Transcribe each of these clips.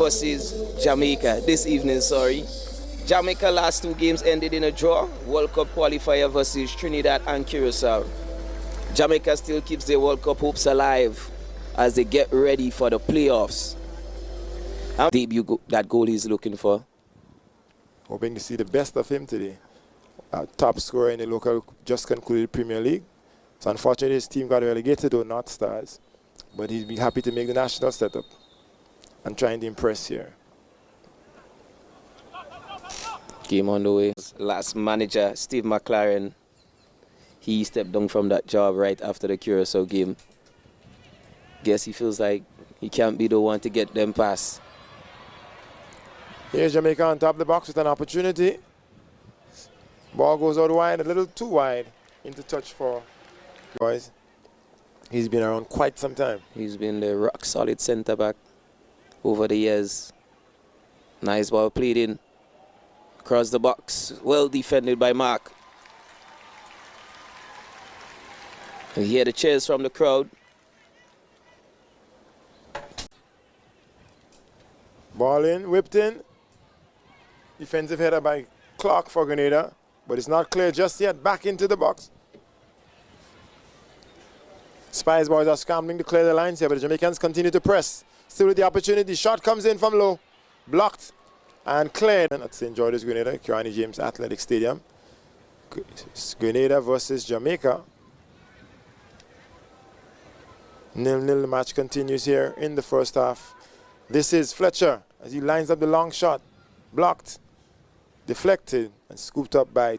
versus Jamaica this evening, sorry. Jamaica last 2 games ended in a draw. World Cup qualifier versus Trinidad and Curacao. Jamaica still keeps their World Cup hopes alive as they get ready for the playoffs. How debut that goal he's looking for. Hoping to see the best of him today. Top scorer in the local just concluded Premier League. So unfortunately his team got relegated to North Stars. But he'd be happy to make the national setup and trying to impress here. Game on the way. Last manager, Steve McLaren, he stepped down from that job right after the Curacao game. Guess he feels like he can't be the one to get them past. Here's Jamaica on top of the box with an opportunity. Ball goes out wide, a little too wide into touch for Boyz. He's been around quite some time. He's been the rock solid centre back over the years. Nice ball played in. Across the box, well defended by Mark. You hear the cheers from the crowd. Ball in, whipped in. Defensive header by Clark for Grenada, but it's not clear just yet. Back into the box. Spice Boys are scrambling to clear the lines here, but the Jamaicans continue to press. Still with the opportunity. Shot comes in from low. Blocked and cleared at St. George's Grenada, Kirani James Athletic Stadium. Grenada versus Jamaica. 0-0 the match continues here in the first half. This is Fletcher as he lines up the long shot. Blocked, deflected, and scooped up by...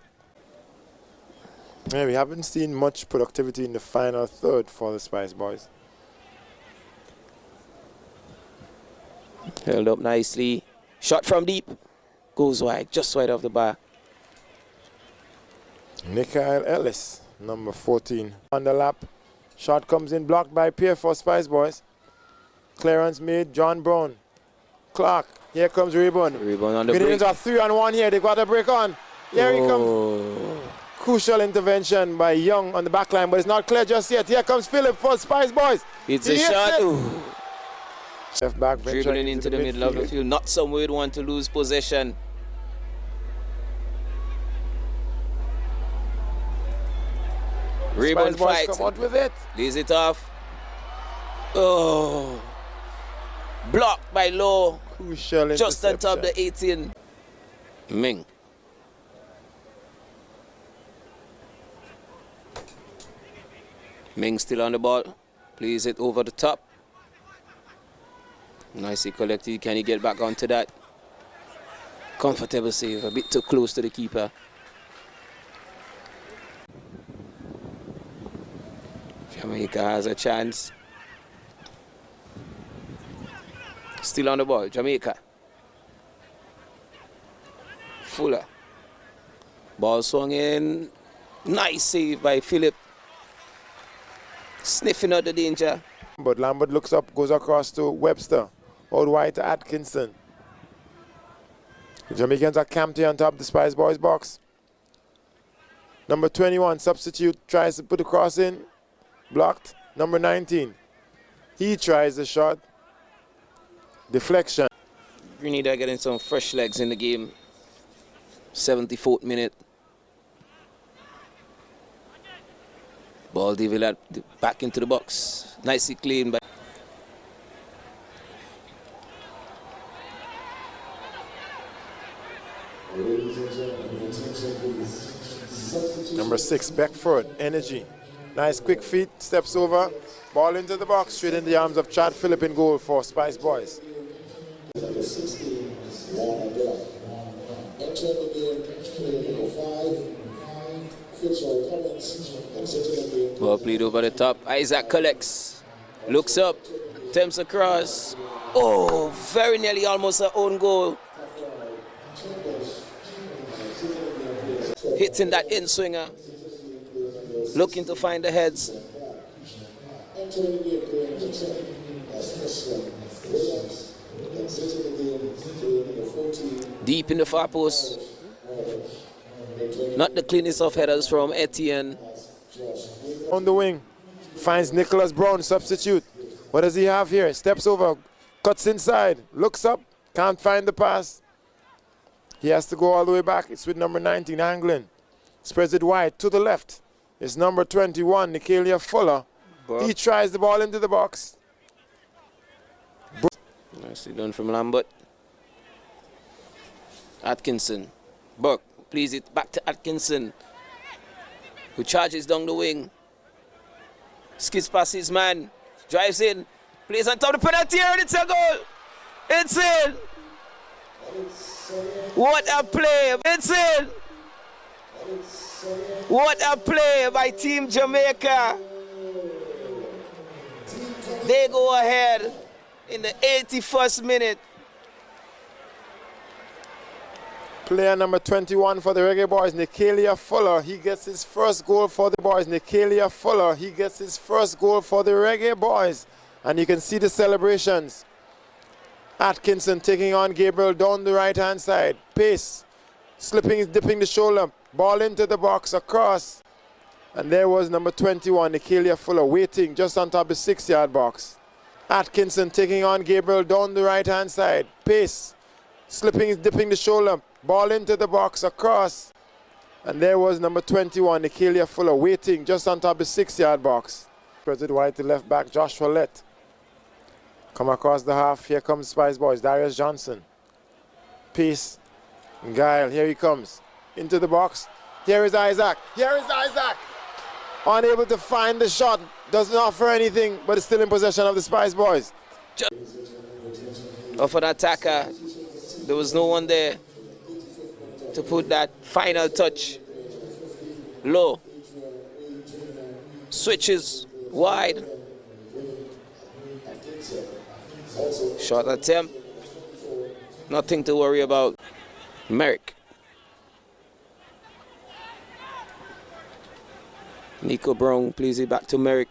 Yeah, we haven't seen much productivity in the final third for the Spice Boys. Held up nicely. Shot from deep. Goes wide, just wide of the bar. Nikhil Ellis, number 14. On the lap. Shot comes in, blocked by Pierre for Spice Boys. Clearance made, John Brown. Clark, here comes Rayburn. Rayburn on the break. Grenadians are 3-on-1 here, they got a break on. Here he comes. Crucial intervention by Young on the back line, but it's not clear just yet. Here comes Philip for Spice Boys. It's a shot. Left back dribbling into the middle of the field. Not somewhere you'd want to lose possession. Rayburn fights. Come out with it. Lays it off. Oh. Blocked by Low. Crucial just on top of the 18. Ming. Ming still on the ball. Plays it over the top. Nicely collected. Can he get back onto that? Comfortable save. A bit too close to the keeper. Jamaica has a chance. Still on the ball. Jamaica. Fuller. Ball swung in. Nice save by Philip. Sniffing out the danger. But Lambert looks up, goes across to Webster. Out wide to Atkinson. The Jamaicans are camped here on top of the Spice Boys box. Number 21, substitute, tries to put the cross in. Blocked. Number 19. He tries the shot. Deflection. Grenada getting some fresh legs in the game. 74th minute. Ball developed back into the box. Nicely cleaned by... Number 6, Beckford, energy. Nice quick feet, steps over. Ball into the box, straight in the arms of Chad Phillip in goal for Spice Boys. Ball played over the top. Isaac collects. Looks up. Attempts across. Oh, very nearly almost an own goal. Hitting that in swinger. Looking to find the heads. Deep in the far post. Not the cleanest of headers from Etienne. On the wing. Finds Nicholas Brown, substitute. What does he have here? Steps over. Cuts inside. Looks up. Can't find the pass. He has to go all the way back. It's with number 19, Anglin. Spreads it wide to the left. It's number 21, Nicalia Fuller. He tries the ball into the box. Nicely done from Lambert. Atkinson. Burke plays it back to Atkinson, who charges down the wing. Skids past his man. Drives in. Plays on top of the penalty area, and it's a goal. It's in. What a play. It's in. What a play by Team Jamaica. They go ahead in the 81st minute. Player number 21 for the Reggae Boyz, Nicalia Fuller. He gets his first goal for the boys. Nicalia Fuller. He gets his first goal for the Reggae Boyz. And you can see the celebrations. Atkinson taking on Gabriel down the right-hand side. Pace. Slipping, dipping the shoulder. Ball into the box, across. And there was number 21, Nicalia Fuller, waiting just on top of the 6-yard box. Atkinson taking on Gabriel down the right-hand side. Pace. Slipping, dipping the shoulder. Ball into the box, across. And there was number 21, Nicalia Fuller, waiting just on top of the 6-yard box. Spreads it wide to left back, Joshua Lett. Come across the half. Here comes Spice Boys, Darius Johnson. Peace. Guile, here he comes. Into the box. Here is Isaac. Here is Isaac. Unable to find the shot. Doesn't offer anything, but is still in possession of the Spice Boys. Off an attacker. There was no one there to put that final touch. Low. Switches wide. Short attempt. Nothing to worry about. Merrick. Nico Brown plays it back to Merrick.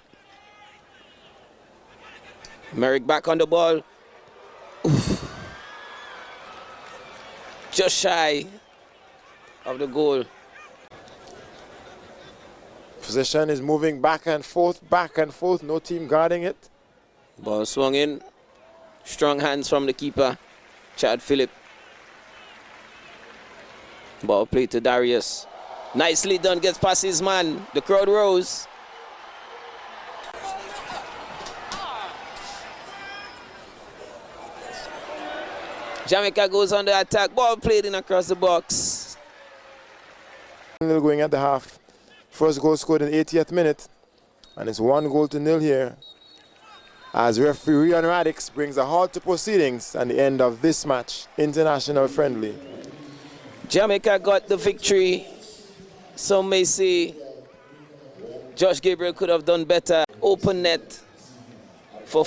Merrick back on the ball. Oof. Just shy of the goal. Possession is moving back and forth, no team guarding it. Ball swung in. Strong hands from the keeper, Chad Phillip. Ball played to Darius. Nicely done, gets past his man. The crowd rose. Jamaica goes on the attack. Ball played in across the box. Going at the half. First goal scored in the 80th minute. And it's 1-0 here. As referee Rian Radix brings a halt to proceedings and the end of this match, international friendly. Jamaica got the victory. Some may say Josh Gabriel could have done better. Open net for